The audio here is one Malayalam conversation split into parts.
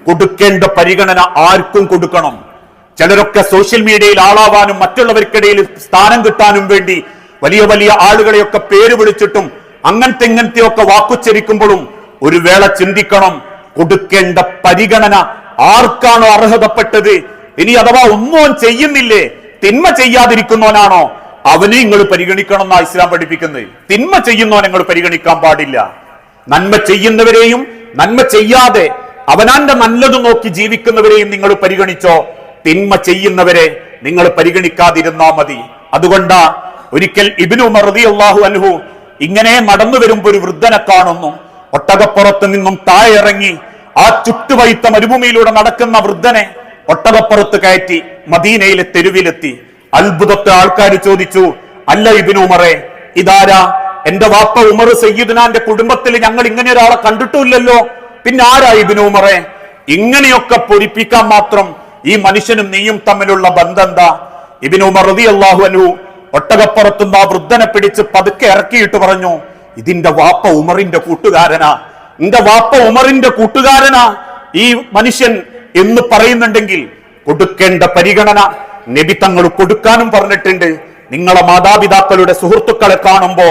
കൊടുക്കേണ്ട പരിഗണന ആർക്കും കൊടുക്കണം. ചിലരൊക്കെ സോഷ്യൽ മീഡിയയിൽ ആളാവാനും മറ്റുള്ളവർക്കിടയിൽ സ്ഥാനം കിട്ടാനും വേണ്ടി വലിയ വലിയ ആളുകളെയൊക്കെ പേര് വിളിച്ചിട്ടും ഇങ്ങനത്തെയൊക്കെ വാക്കുച്ചരിക്കുമ്പോഴും ഒരു വേള ചിന്തിക്കണം, കൊടുക്കേണ്ട പരിഗണന ആർക്കാണോ അർഹതപ്പെട്ടത്. ഇനി അഥവാ ഒന്നും ചെയ്യുന്നില്ലേ, തിന്മ ചെയ്യാതിരിക്കുന്നവനാണോ, അവനെ നിങ്ങൾ പരിഗണിക്കണം എന്നാ ഇസ്ലാം പഠിപ്പിക്കുന്നത്. തിന്മ ചെയ്യുന്നവനെ നിങ്ങൾ പരിഗണിക്കാൻ പാടില്ല. നന്മ ചെയ്യുന്നവരെയും നന്മ ചെയ്യാതെ അവനാന്റെ നല്ലത് നോക്കി ജീവിക്കുന്നവരെയും നിങ്ങൾ പരിഗണിച്ചോ, തിന്മ ചെയ്യുന്നവരെ നിങ്ങൾ പരിഗണിക്കാതിരുന്നാ മതി. അതുകൊണ്ടാ ഒരിക്കൽ ഇബ്നു ഉമർ റളിയല്ലാഹു അൻഹു ഇങ്ങനെ നടന്നു വരുമ്പോ ഒരു വൃദ്ധനെ കാണുന്നു. ഒട്ടകപ്പുറത്ത് നിന്നും താഴെ ഇറങ്ങി ആ ചുട്ടുവൈത്ത മരുഭൂമിയിലൂടെ നടക്കുന്ന വൃദ്ധനെ ഒട്ടകപ്പുറത്ത് കയറ്റി മദീനയിലെ തെരുവിലെത്തി. അത്ഭുതത്തെ ആൾക്കാർ ചോദിച്ചു, അല്ല ഇബ്നു ഉമറെ, ഇതാരാ? എന്റെ വാപ്പ ഉമർ സയ്യിദ്നാന്റെ കുടുംബത്തിൽ ഞങ്ങൾ ഇങ്ങനെ ഒരാളെ കണ്ടിട്ടില്ലല്ലോ, പിന്നെ ആരാ ഇബ്നു ഉമറെ? ഇങ്ങനെയൊക്കെ പൊരിപ്പിക്കാൻ മാത്രം ഈ മനുഷ്യനും നീയും തമ്മിലുള്ള ബന്ധം എന്താ? ഇബ്നു ഉമർ റളിയല്ലാഹു അൻഹു ഒട്ടകപ്പുറത്തുനിന്ന് ആ വൃദ്ധനെ പിടിച്ച് പതുക്കെ ഇറക്കിയിട്ട് പറഞ്ഞു, ഇതിന്റെ വാപ്പ ഉമറിന്റെ കൂട്ടുകാരനാ, എന്റെ വാപ്പ ഉമറിന്റെ കൂട്ടുകാരനാ ഈ മനുഷ്യൻ എന്ന് പറയുന്നുണ്ടെങ്കിൽ കൊടുക്കേണ്ട പരിഗണന നബി തങ്ങൾ കൊടുക്കാനും പറഞ്ഞിട്ടുണ്ട്. നിങ്ങളെ മാതാപിതാക്കളുടെ സുഹൃത്തുക്കളെ കാണുമ്പോ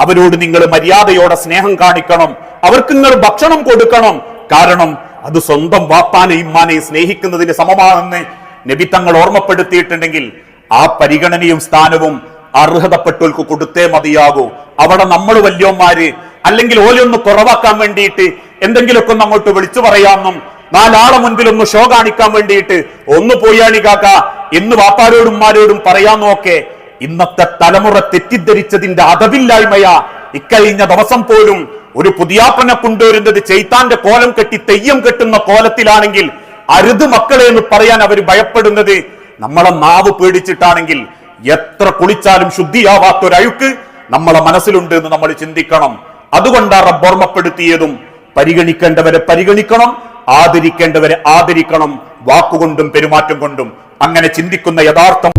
അവരോട് നിങ്ങൾ മര്യാദയോടെ സ്നേഹം കാണിക്കണം, അവർക്ക് നിങ്ങൾ ഭക്ഷണം കൊടുക്കണം. കാരണം അത് സ്വന്തം വാപ്പാനെയും ഉമ്മാനെയും സ്നേഹിക്കുന്നതിന് സമമാണെന്ന് നബി തങ്ങൾ ഓർമ്മപ്പെടുത്തിയിട്ടുണ്ടെങ്കിൽ ആ പരിഗണനയും സ്ഥാനവും അർഹതപ്പെട്ടവർക്ക് കൊടുത്തേ മതിയാകൂ. അവിടെ നമ്മൾ വല്യോന്മാര് അല്ലെങ്കിൽ ഓലൊന്ന് കുറവാക്കാൻ വേണ്ടിയിട്ട് എന്തെങ്കിലുമൊക്കെ ഒന്ന് അങ്ങോട്ട് വിളിച്ചു പറയാമെന്നും നാലാളെ മുൻപിലൊന്ന് ഷോ കാണിക്കാൻ വേണ്ടിയിട്ട് ഒന്ന് പോയാണി കാക്ക എന്ന് വാപ്പാരോടും ഉമ്മാരോടും പറയാന്നൊക്കെ ഇന്നത്തെ തലമുറ തെറ്റിദ്ധരിച്ചതിന്റെ അതവില്ലായ്മയാ. ഇക്കഴിഞ്ഞ ദിവസം പോലും ഒരു പുതിയാപ്പനെ കൊണ്ടുവരുന്നത് ചെയ്ത്താന്റെ കോലം കെട്ടി തെയ്യം കെട്ടുന്ന കോലത്തിലാണെങ്കിൽ അരുത് മക്കളെ എന്ന് പറയാൻ അവർ ഭയപ്പെടുന്നത് നമ്മളെ നാവ് പേടിച്ചിട്ടാണെങ്കിൽ എത്ര കുളിച്ചാലും ശുദ്ധിയാവാത്തൊരഴുക്ക് നമ്മളെ മനസ്സിലുണ്ട് എന്ന് നമ്മൾ ചിന്തിക്കണം. അതുകൊണ്ടാണ് റബ്ബ് ഓർമ്മപ്പെടുത്തിയതും പരിഗണിക്കേണ്ടവരെ പരിഗണിക്കണം, ആദരിക്കേണ്ടവരെ ആദരിക്കണം, വാക്കുകൊണ്ടും പെരുമാറ്റം കൊണ്ടും. അങ്ങനെ ചിന്തിക്കുന്ന യഥാർത്ഥം